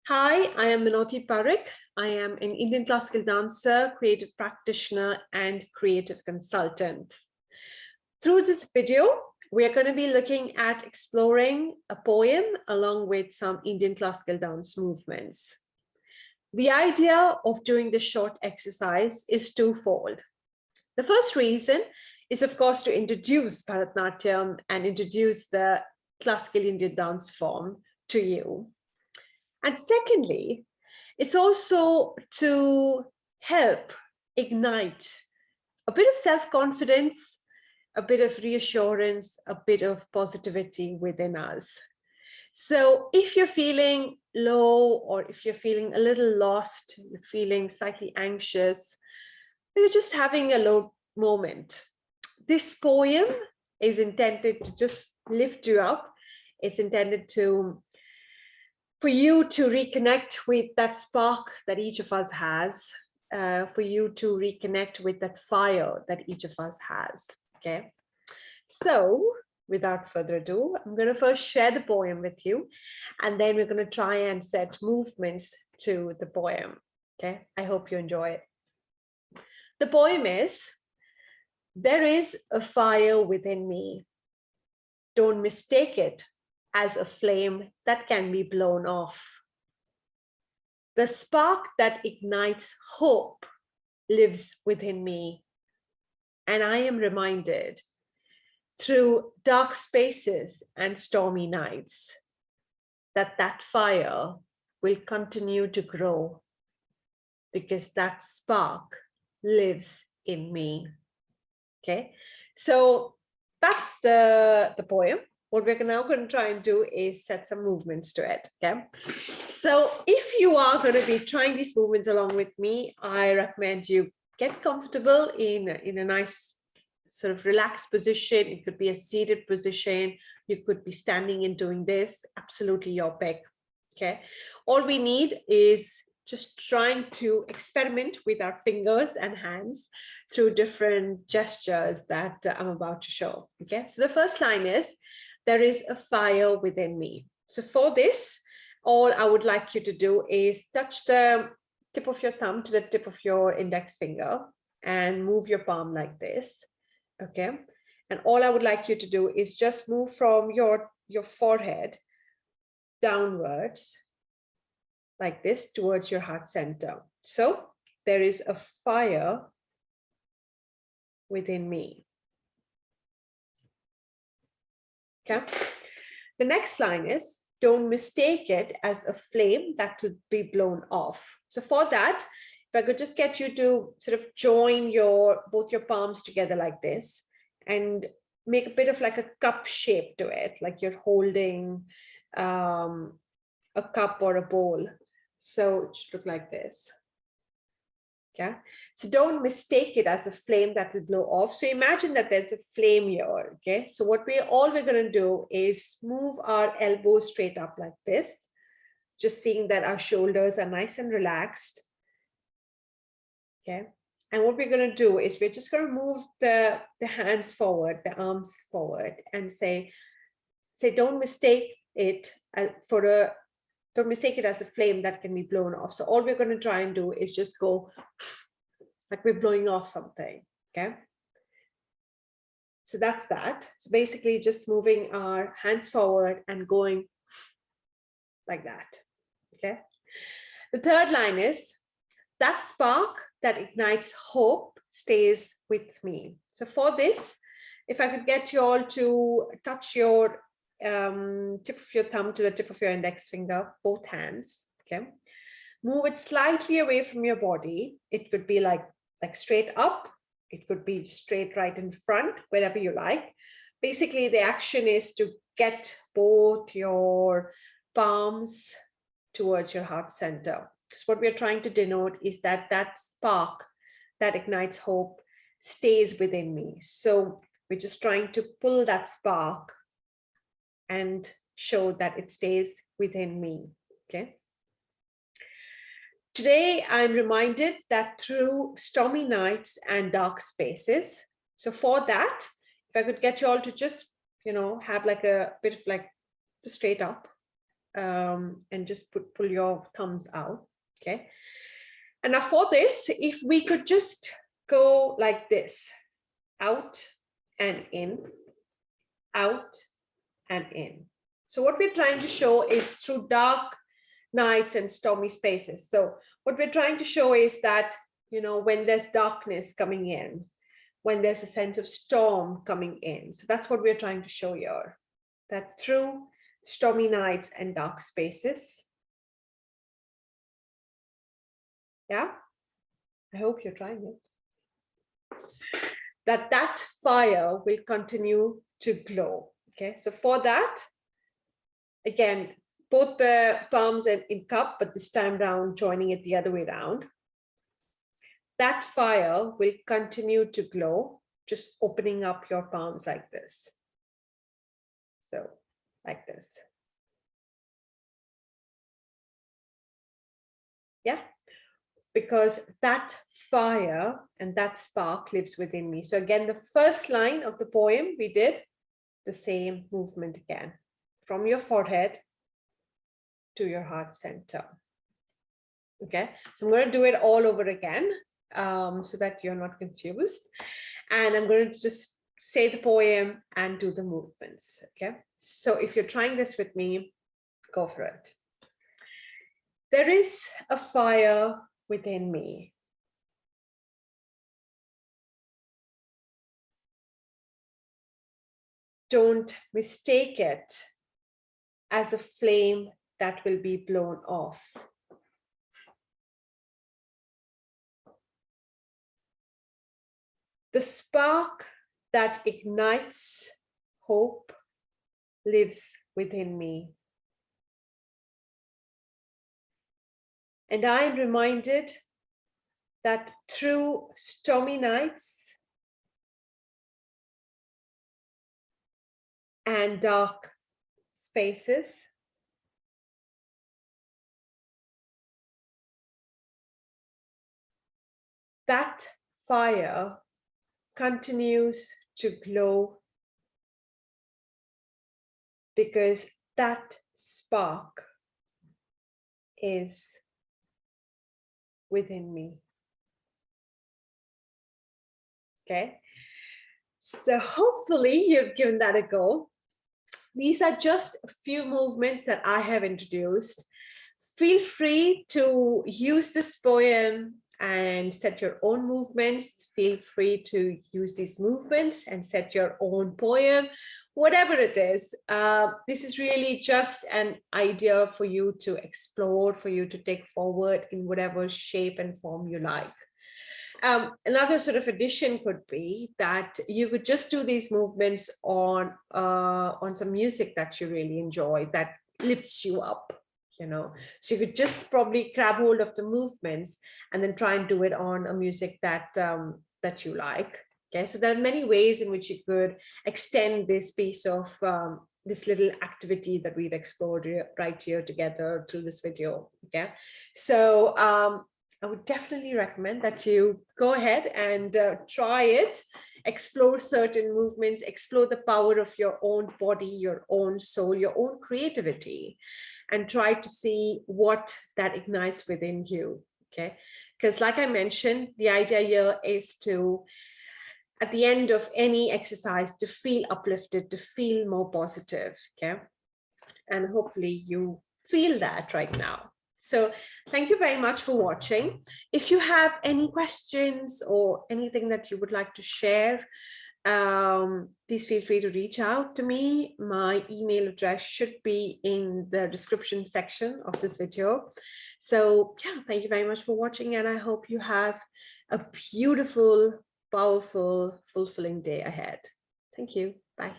Hi, I am Minotiparikh. I am an Indian classical dancer, creative practitioner, and creative consultant. Through this video, we are going to be looking at exploring a poem along with some Indian classical dance movements. The idea of doing this short exercise is twofold. The first reason is, of course, to introduce Bharatanatyam and introduce the classical Indian dance form to you. And secondly, it's also to help ignite a bit of self-confidence, a bit of reassurance, a bit of positivity within us. So if you're feeling low, or if you're feeling a little lost, you're feeling slightly anxious, or you're just having a low moment, this poem is intended to just lift you up. It's intended for you to reconnect with that spark that each of us has, for you to reconnect with that fire that each of us has, okay? So without further ado, I'm going to first share the poem with you, and then we're going to try and set movements to the poem, okay? I hope you enjoy it. The poem is, "There is a fire within me. Don't mistake it as a flame that can be blown off. The spark that ignites hope lives within me, and I am reminded through dark spaces and stormy nights that that fire will continue to grow because that spark lives in me." Okay, so that's the poem. What we're now going to try and do is set some movements to it, okay? So if you are going to be trying these movements along with me, I recommend you get comfortable in a nice sort of relaxed position. It could be a seated position. You could be standing and doing this, absolutely your pick, okay? All we need is just trying to experiment with our fingers and hands through different gestures that I'm about to show, okay? So the first line is, "There is a fire within me." So for this, all I would like you to do is touch the tip of your thumb to the tip of your index finger and move your palm like this, okay? And all I would like you to do is just move from your forehead downwards like this towards your heart center. So there is a fire within me. Okay. The next line is, "Don't mistake it as a flame that will be blown off." So for that, if I could just get you to sort of join both your palms together like this and make a bit of like a cup shape to it, like you're holding a cup or a bowl. So it should look like this. Okay, so don't mistake it as a flame that will blow off. So imagine that there's a flame here. Okay, so all we're going to do is move our elbows straight up like this, just seeing that our shoulders are nice and relaxed. Okay, and what we're going to do is we're just going to move the hands forward, the arms forward, and say don't mistake it don't mistake it as a flame that can be blown off. So all we're going to try and do is just go like we're blowing off something, okay? So that's that. So basically just moving our hands forward and going like that, okay? The third line is, "That spark that ignites hope stays with me." So for this, if I could get you all to touch your tip of your thumb to the tip of your index finger, both hands, okay? Move it slightly away from your body. It could be like straight up. It could be straight right in front, wherever you like. Basically, the action is to get both your palms towards your heart center. Because what we're trying to denote is that that spark that ignites hope stays within me. So we're just trying to pull that spark and show that it stays within me, okay? Today, I'm reminded that through stormy nights and dark spaces. So for that, if I could get you all to just, have like a bit of like straight up, and just pull your thumbs out. Okay. And now for this, if we could just go like this, out and in, out and in. So what we're trying to show is through dark nights and stormy spaces. So what we're trying to show is that, you know, when there's darkness coming in, when there's a sense of storm coming in. So that's what we're trying to show here, that through stormy nights and dark spaces. Yeah, I hope you're trying it. That fire will continue to glow. Okay, so for that, again, both the palms in cup, but this time round, joining it the other way around. That fire will continue to glow, just opening up your palms like this. So, like this. Yeah, because that fire and that spark lives within me. So again, the first line of the poem, we did the same movement again, from your forehead to your heart center. Okay, so I'm going to do it all over again so that you're not confused. And I'm going to just say the poem and do the movements. Okay, so if you're trying this with me, go for it. There is a fire within me. Don't mistake it as a flame that will be blown off. The spark that ignites hope lives within me. And I am reminded that through stormy nights and dark spaces, that fire continues to glow because that spark is within me. Okay, so hopefully you've given that a go. These are just a few movements that I have introduced. Feel free to use this poem and set your own movements. Feel free to use these movements and set your own poem, whatever it is. This is really just an idea for you to explore, for you to take forward in whatever shape and form you like. Another sort of addition could be that you could just do these movements on some music that you really enjoy, that lifts you up. You know, so you could just probably grab hold of the movements and then try and do it on a music that that you like. Okay, so there are many ways in which you could extend this piece of this little activity that we've explored right here together through this video. Okay, so I would definitely recommend that you go ahead and try it, explore certain movements, explore the power of your own body, your own soul, your own creativity, and try to see what that ignites within you. Okay, because like I mentioned, the idea here is to, at the end of any exercise, to feel uplifted, to feel more positive. Okay, and hopefully you feel that right now. So thank you very much for watching. If you have any questions or anything that you would like to share, please feel free to reach out to me. My email address should be in the description section of this video. So yeah, thank you very much for watching, and I hope you have a beautiful, powerful, fulfilling day ahead. Thank you. Bye.